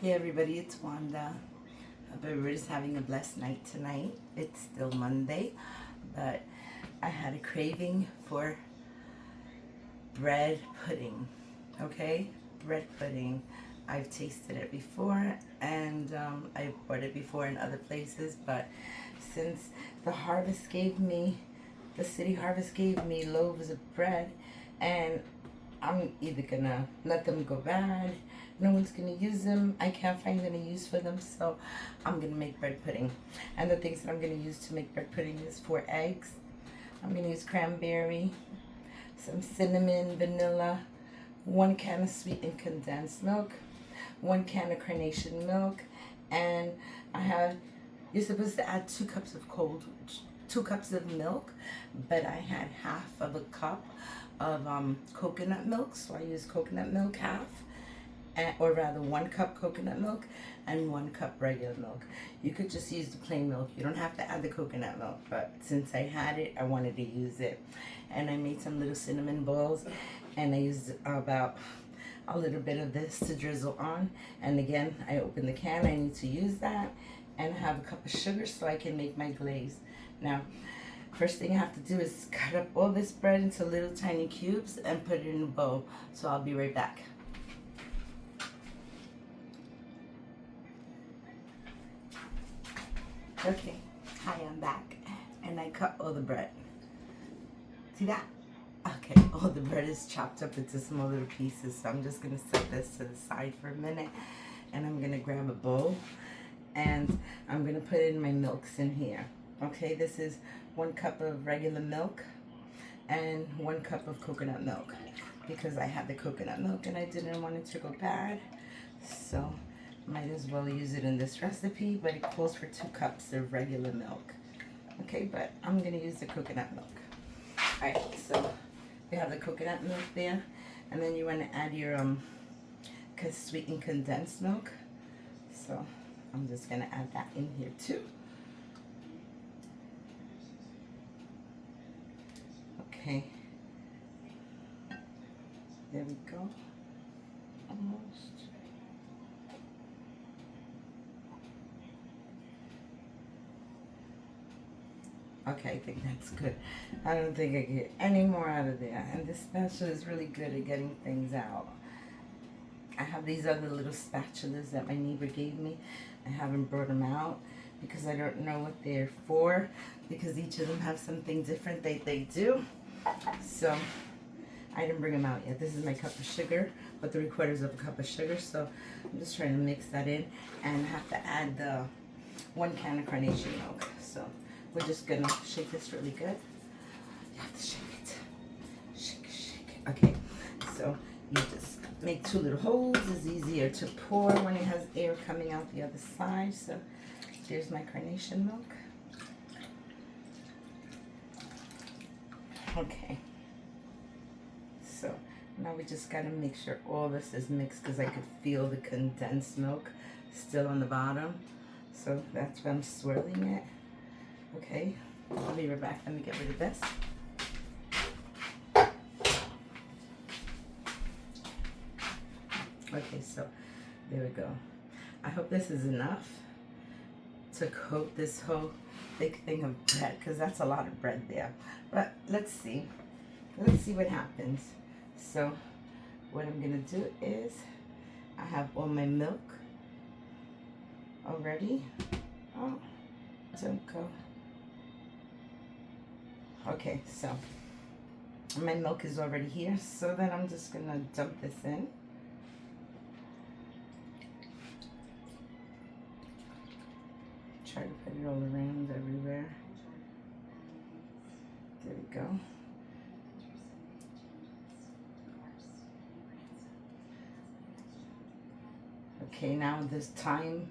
Hey everybody, it's Wanda. Hope everybody's having a blessed night tonight. It's still Monday, but I had a craving for bread pudding. Okay? Bread pudding. I've tasted it before and I've bought it before in other places, but since the city harvest gave me loaves of bread, and I'm either gonna let them go bad, no one's gonna use them, I can't find any use for them, so I'm gonna make bread pudding. And the things that I'm gonna use to make bread pudding is 4 eggs. I'm gonna use cranberry, some cinnamon, vanilla, 1 can of sweetened condensed milk, 1 can of carnation milk, and I have, you're supposed to add 2 cups of 2 cups of milk, but I had half of a cup of coconut milk, so I use coconut milk half, or rather 1 cup coconut milk and 1 cup regular milk. You could just use the plain milk. You don't have to add the coconut milk, but since I had it, I wanted to use it. And I made some little cinnamon balls, and I used about a little bit of this to drizzle on. And again, I opened the can. I need to use that, and I have a cup of sugar so I can make my glaze. Now, first thing I have to do is cut up all this bread into little tiny cubes and put it in a bowl. So I'll be right back. Okay, hi, I'm back, and I cut all the bread. See that? Okay, all the bread is chopped up into small little pieces, so I'm just gonna set this to the side for a minute, and I'm gonna grab a bowl, and I'm gonna put in my milks in here. Okay, this is 1 cup of regular milk and 1 cup of coconut milk, because I had the coconut milk and I didn't want it to go bad, so might as well use it in this recipe, but it calls for 2 cups of regular milk. Okay, but I'm gonna use the coconut milk. All right, so you have the coconut milk there, and then you want to add your sweetened condensed milk. So I'm just gonna add that in here too. Okay, there we go. Almost. Okay, I think that's good. I don't think I get any more out of there. And this spatula is really good at getting things out. I have these other little spatulas that my neighbor gave me. I haven't brought them out because I don't know what they're for, because each of them have something different they do. So I didn't bring them out yet. This is my cup of sugar, but 3/4 of a cup of sugar. So I'm just trying to mix that in, and I have to add the 1 can of carnation milk. So we're just gonna shake this really good. You have to shake it. Shake, shake. Okay, so you just make 2 little holes. It's easier to pour when it has air coming out the other side. So here's my carnation milk. Okay. So now we just gotta make sure all this is mixed, because I could feel the condensed milk still on the bottom. So that's why I'm swirling it. Okay, I'll be right back. Let me get rid of this. Okay, so there we go. I hope this is enough to coat this whole big thing of bread, because that's a lot of bread there. But let's see. Let's see what happens. So what I'm gonna do is, I have all my milk already. Oh, don't go. Okay, so my milk is already here, so then I'm just gonna dump this in. Try to put it all around everywhere. There we go. Okay, now there's time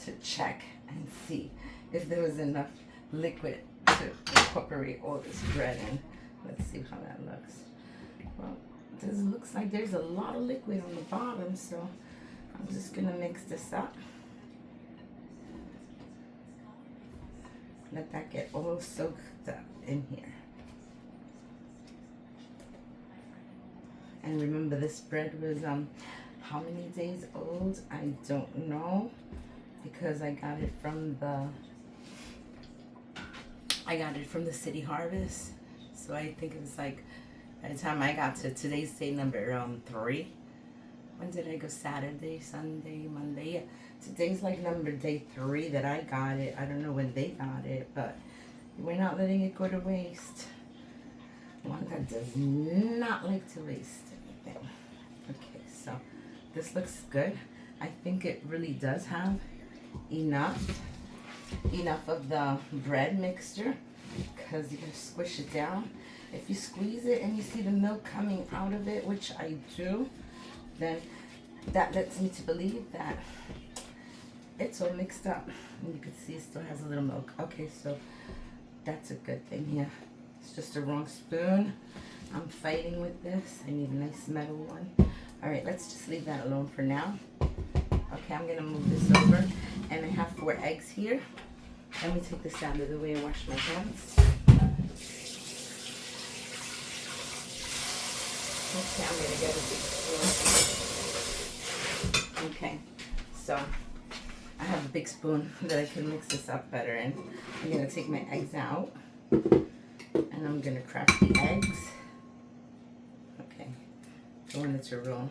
to check and see if there was enough liquid to incorporate all this bread in. Let's see how that looks. Well, this looks like there's a lot of liquid on the bottom, so I'm just gonna mix this up. Let that get all soaked up in here. And remember, this bread was How many days old? I don't know, because I got it from the City Harvest. So I think it was like, by the time I got to today's day number 3. When did I go? Saturday, Sunday, Monday. Yeah, today's like number day 3 that I got it. I don't know when they got it, but we're not letting it go to waste. Wanda does not like to waste anything. Okay, so this looks good. I think it really does have enough of the bread mixture, because you can squish it down. If you squeeze it and you see the milk coming out of it, which I do, then that lets me to believe that it's all mixed up. And you can see it still has a little milk. Okay, so that's a good thing here. It's just a wrong spoon. I'm fighting with this. I need a nice metal one. All right, let's just leave that alone for now. Okay, I'm gonna move this over, and I have 4 eggs here. Let me take this out of the way and wash my hands. Okay, I'm gonna get a big spoon. Okay, so I have a big spoon that I can mix this up better in. I'm gonna take my eggs out, and I'm gonna crack the eggs. Okay, I want it to roll.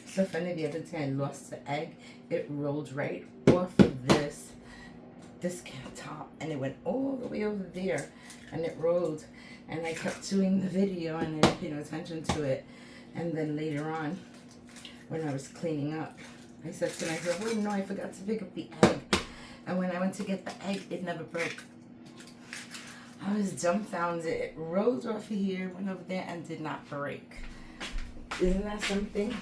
So funny, the other day I lost the egg. It rolled right off of this top, and it went all the way over there, and it rolled, and I kept doing the video and I didn't pay no attention to it. And then later on, when I was cleaning up, I said to myself, oh no, I forgot to pick up the egg. And when I went to get the egg, it never broke. I was dumbfounded. It rolled off of here, went over there, and did not break. Isn't that something?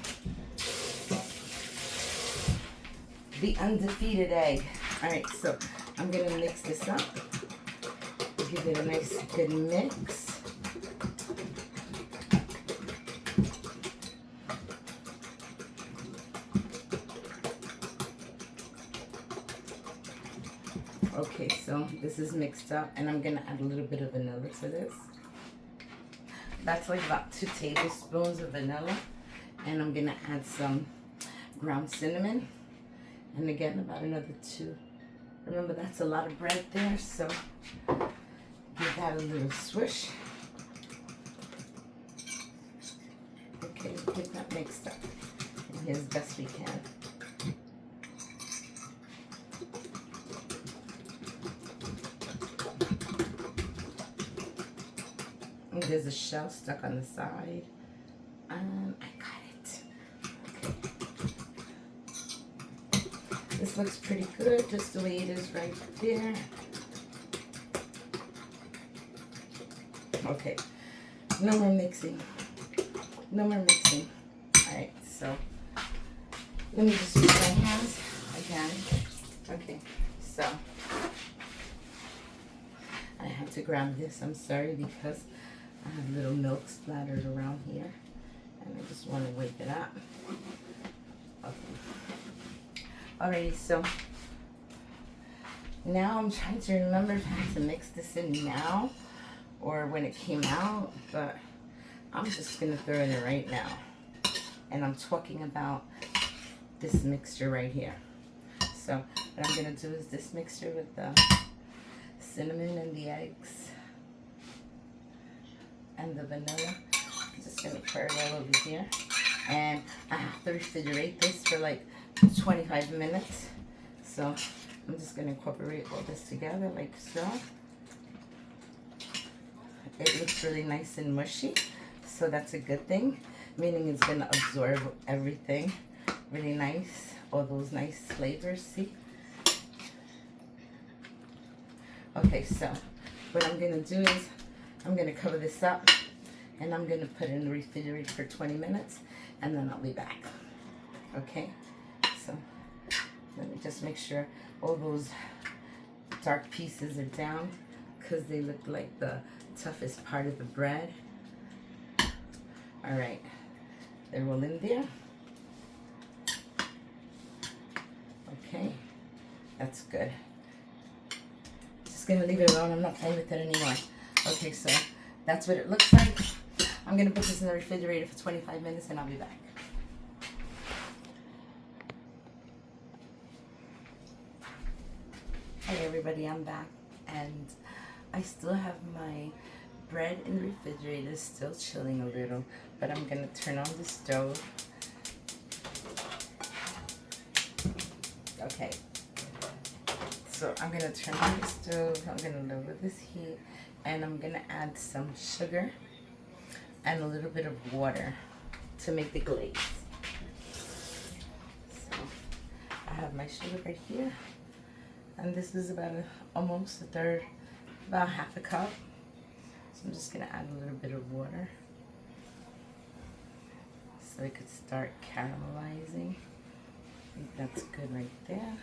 The undefeated egg. All right, so I'm gonna mix this up. Give it a nice good mix. Okay, so this is mixed up, and I'm gonna add a little bit of vanilla to this. That's like about 2 tablespoons of vanilla, and I'm gonna add some ground cinnamon, and again about another 2. Remember, that's a lot of bread there, so give that a little swish. Okay, get that mixed up in here as best we can. And there's a shell stuck on the side. I got it. Okay. This looks pretty good, just the way it is right there. Okay, no more mixing. No more mixing. All right, so let me just use my hands again. Okay, so I have to grab this. I'm sorry, because I have little milk splattered around here, and I just want to wipe it up. Okay. Alrighty, so now I'm trying to remember if I have to mix this in now or when it came out, but I'm just gonna throw it in right now. And I'm talking about this mixture right here. So what I'm gonna do is this mixture with the cinnamon and the eggs and the vanilla. I'm just gonna pour it all over here. And I have to refrigerate this for like 25 minutes. So I'm just gonna incorporate all this together like so. It looks really nice and mushy, so that's a good thing, meaning it's gonna absorb everything really nice, all those nice flavors, see? Okay, so what I'm gonna do is I'm gonna cover this up, and I'm gonna put it in the refrigerator for 20 minutes, and then I'll be back. Okay, so let me just make sure all those dark pieces are down, because they look like the toughest part of the bread. All right, they're all in there. Okay, that's good. Just gonna leave it alone. I'm not playing with it anymore. Okay, so that's what it looks like. I'm gonna put this in the refrigerator for 25 minutes, and I'll be back. everybody, I'm back, and I still have my bread in the refrigerator, still chilling a little, but I'm gonna turn on the stove. Okay, so I'm gonna turn on the stove, I'm gonna lower this heat, and I'm gonna add some sugar and a little bit of water to make the glaze. So I have my sugar right here, and this is about almost a third, about half a cup. So I'm just gonna add a little bit of water so it could start caramelizing. I think that's good right there.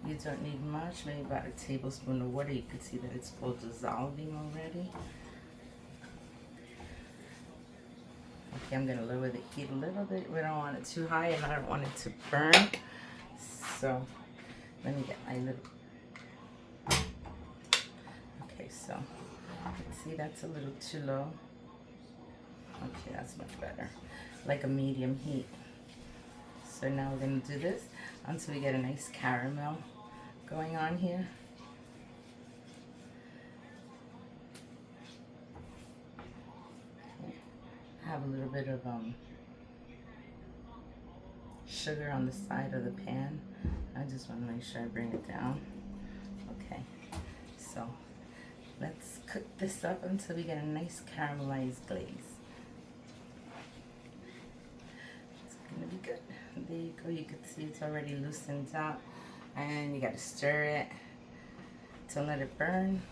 You don't need much, maybe about a tablespoon of water. You could see that it's all dissolving already. Okay, I'm gonna lower the heat a little bit. We don't want it too high and I don't want it to burn. So let me get my little, okay, so see, that's a little too low. Okay, that's much better. Like a medium heat. So now we're gonna do this until we get a nice caramel going on here. Okay. I have a little bit of sugar on the side of the pan. I just want to make sure I bring it down. Okay, so let's cook this up until we get a nice caramelized glaze. It's gonna be good. There you go. You can see it's already loosened up, and you gotta stir it to let it burn.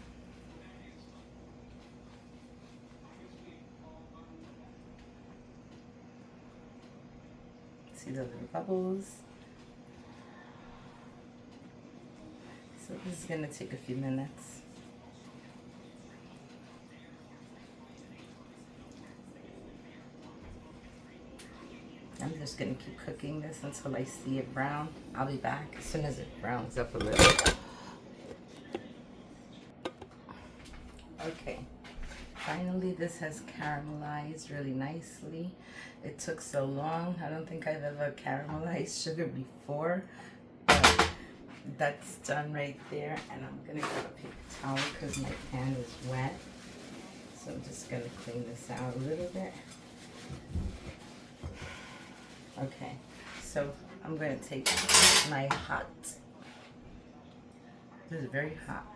See the little bubbles? So this is gonna take a few minutes. I'm just gonna keep cooking this until I see it brown. I'll be back as soon as it browns up a little. Okay, finally this has caramelized really nicely. It took so long. I don't think I've ever caramelized sugar before, but that's done right there. And I'm gonna grab a paper towel because my pan is wet. So I'm just gonna clean this out a little bit. Okay, so I'm going to take my hot, this is very hot,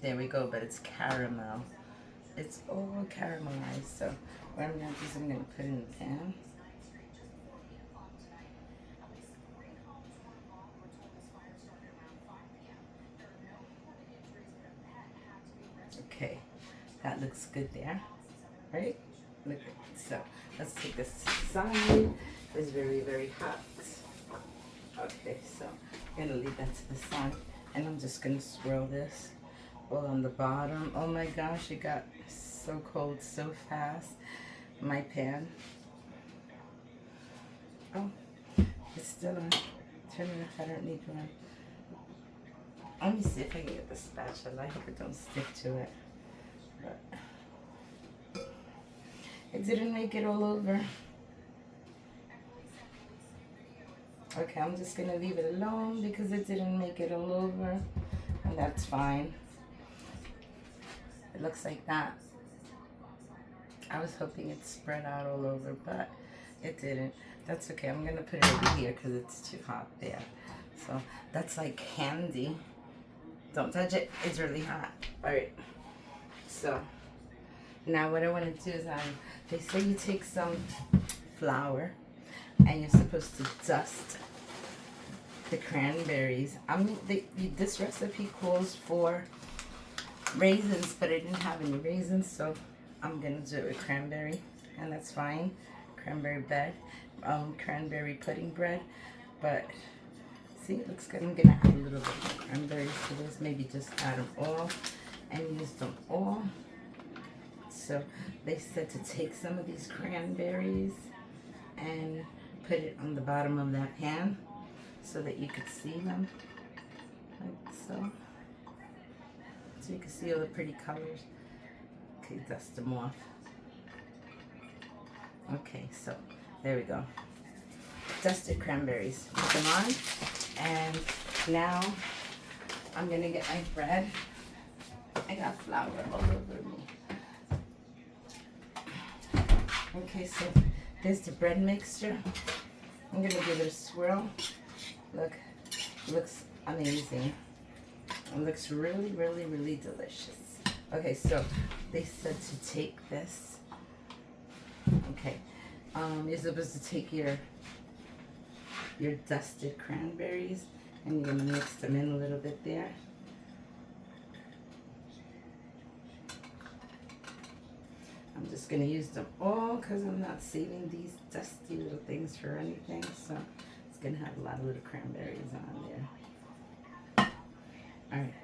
there we go, but it's caramel. It's all caramelized, so what I'm going to do is I'm going to put it in the pan. Okay, that looks good there, right? Look, so let's take this aside. It's very, very hot. Okay, so I'm gonna leave that to the side, and I'm just gonna swirl this all on the bottom. Oh my gosh, it got so cold so fast. My pan. Oh, it's still on. Turn it off. I don't need one. Let me see if I can get the spatula. I hope it don't stick to it. But it didn't make it all over. Okay, I'm just gonna leave it alone because it didn't make it all over, and that's fine. It looks like that. I was hoping it spread out all over, but it didn't. That's okay. I'm gonna put it over here because it's too hot there. So that's like candy. Don't touch it. It's really hot. All right. So now what I want to do is they say you take some flour and you're supposed to dust the cranberries. This recipe calls for raisins, but I didn't have any raisins, so I'm gonna do it with cranberry, and that's fine. Cranberry bread, cranberry pudding bread. But see, it looks good. I'm gonna add a little bit of cranberries to this. Maybe just add them all and use them all. So they said to take some of these cranberries and put it on the bottom of that pan so that you could see them, like so. So you can see all the pretty colors. Okay, dust them off. Okay, so there we go. Dusted cranberries. Put them on, and Now, I'm gonna get my bread. I got flour all over me. Okay, so there's the bread mixture. I'm gonna give it a swirl. Look, it looks amazing. It looks really, really, really delicious. Okay, so they said to take this. Okay, you're supposed to take your dusted cranberries and you're gonna mix them in a little bit there. I'm just gonna use them all because I'm not saving these dusty little things for anything. So it's gonna have a lot of little cranberries on there. All right.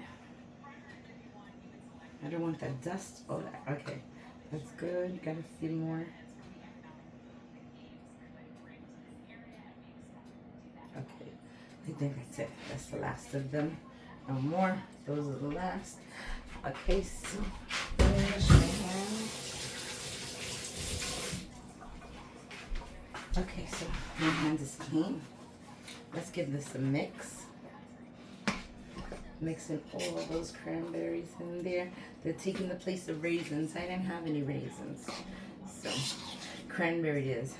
I don't want that dust. Oh, okay. That's good. Got a few more. Okay. I think that's it. That's the last of them. No more. Those are the last. Okay, so wash my hands. Okay, so my hands is clean. Let's give this a mix. Mixing all of those cranberries in there. They're taking the place of raisins. I didn't have any raisins. So, cranberry it is.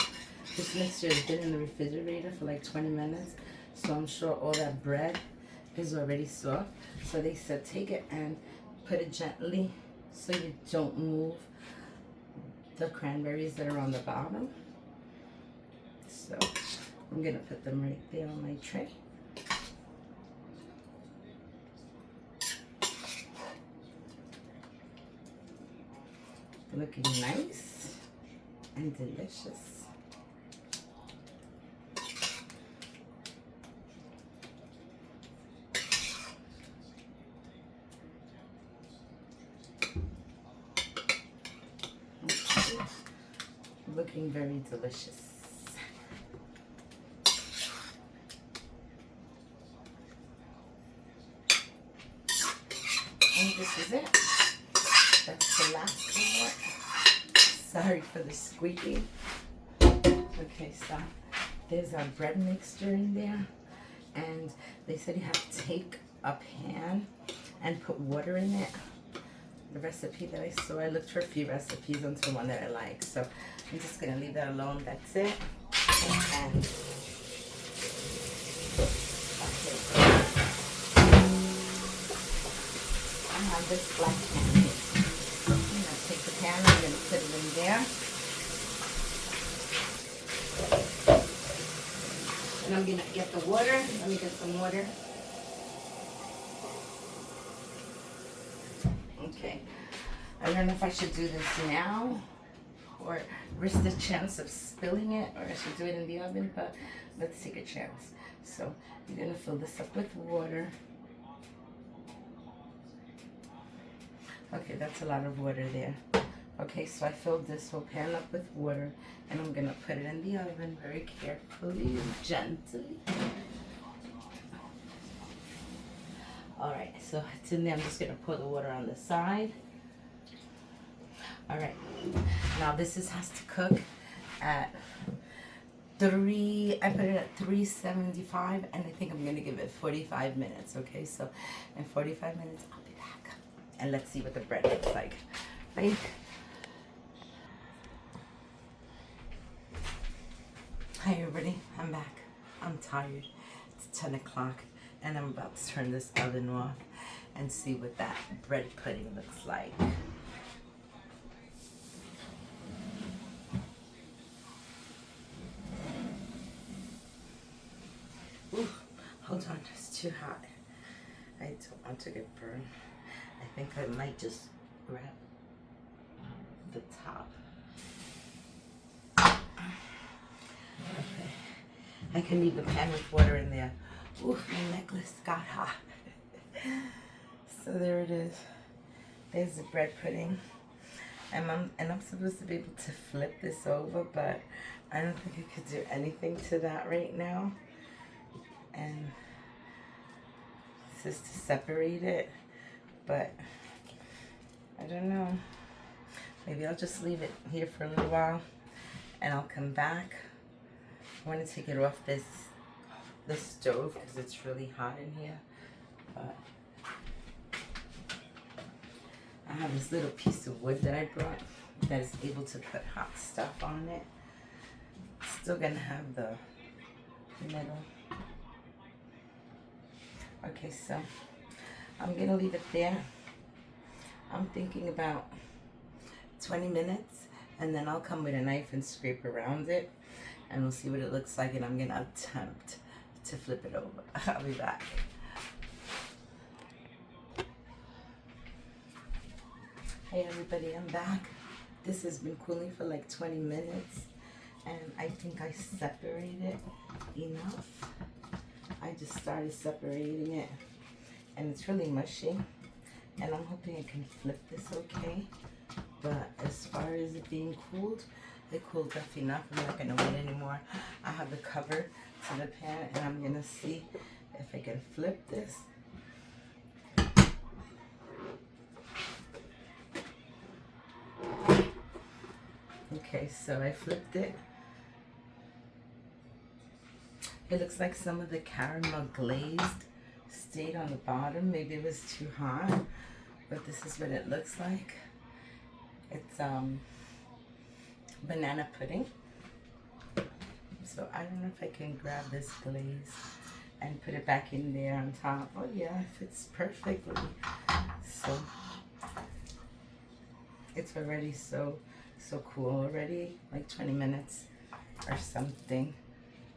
This mixture has been in the refrigerator for like 20 minutes. So I'm sure all that bread is already soft. So they said take it and put it gently so you don't move the cranberries that are on the bottom. So I'm gonna put them right there on my tray. Looking nice and delicious. Okay. Looking very delicious. And this is it. That's the last one. Sorry for the squeaking. Okay, so there's our bread mixture in there. And they said you have to take a pan and put water in it. The recipe that I saw, I looked for a few recipes until one that I like. So I'm just going to leave that alone. That's it. And okay. I have this black pan here. I'm going to take the pan, I'm going to put it in there. And I'm going to get the water. Let me get some water. Okay. I don't know if I should do this now or risk the chance of spilling it, or I should do it in the oven, but let's take a chance. So you're going to fill this up with water. Okay, that's a lot of water there. Okay, so I filled this whole pan up with water, and I'm gonna put it in the oven very carefully and gently. All right, so it's in there. I'm just gonna pour the water on the side. All right, now this has to cook at I put it at 375, and I think I'm gonna give it 45 minutes, okay? So in 45 minutes, I'll be back. And let's see what the bread looks like, right? Hi everybody, I'm back. I'm tired. It's 10 o'clock and I'm about to turn this oven off and see what that bread pudding looks like. Ooh, hold on, it's too hot. I don't want to get burned. I think I might just grab the top. Okay. I can leave the pan with water in there. Ooh, my necklace got hot. So there it is. There's the bread pudding. And I'm supposed to be able to flip this over, but I don't think I could do anything to that right now. And this is to separate it, but I don't know. Maybe I'll just leave it here for a little while and I'll come back. I want to take it off this the stove because it's really hot in here. But I have this little piece of wood that I brought that is able to put hot stuff on it. Still gonna have the metal. Okay, so I'm gonna leave it there. I'm thinking about 20 minutes, and then I'll come with a knife and scrape around it, and we'll see what it looks like, and I'm gonna attempt to flip it over. I'll be back. Hey everybody, I'm back. This has been cooling for like 20 minutes, and I think I separated enough. I just started separating it, and it's really mushy, and I'm hoping I can flip this okay. But as far as it being cooled, it cooled off enough. I'm not gonna wait anymore. I have the cover to the pan, and I'm gonna see if I can flip this. Okay, so I flipped it. It looks like some of the caramel glazed stayed on the bottom. Maybe it was too hot, but this is what it looks like. It's banana pudding. So I don't know if I can grab this glaze and put it back in there on top. Oh yeah, it fits perfectly. So it's already so cool already, like 20 minutes or something.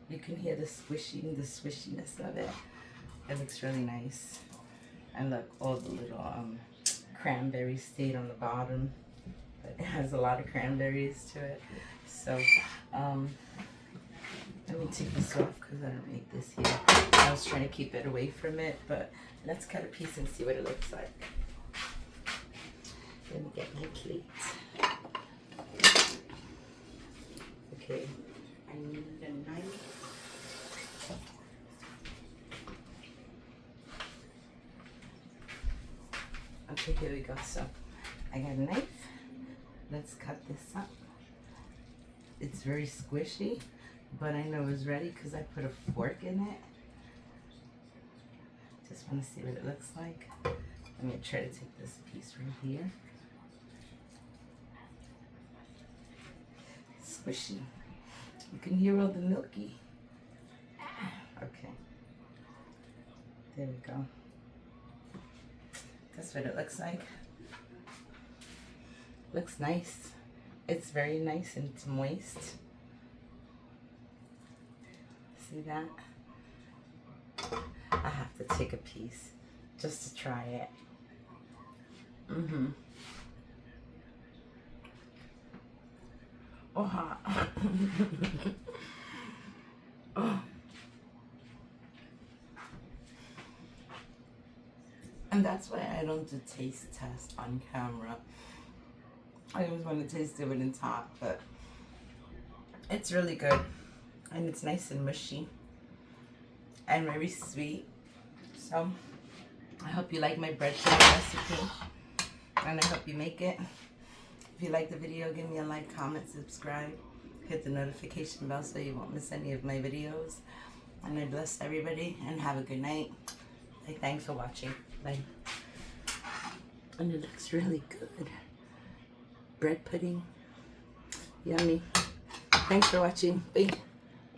You can hear the swishiness of it. It looks really nice. And look, all the little cranberries stayed on the bottom. But it has a lot of cranberries to it. So let me take this off because I don't need this here. I was trying to keep it away from it, but let's cut a piece and see what it looks like. Let me get my plate. Okay, I need a knife. Okay, here we go. So I got a knife. Let's cut this up. It's very squishy, but I know it's ready because I put a fork in it. Just want to see what it looks like. I'm going to try to take this piece right here. Squishy. You can hear all the milky. Okay. There we go. That's what it looks like. Looks nice. It's very nice and it's moist. See that? I have to take a piece just to try it. Oh, hot. Oh. And that's why I don't do taste tests on camera. I always want to taste it when it's hot, but it's really good. And it's nice and mushy and very sweet. So I hope you like my bread pudding recipe, and I hope you make it. If you like the video, give me a like, comment, subscribe, hit the notification bell so you won't miss any of my videos. And I bless everybody and have a good night. Thanks for watching. Bye. And it looks really good. Bread pudding. Yummy. Thanks for watching. Bye.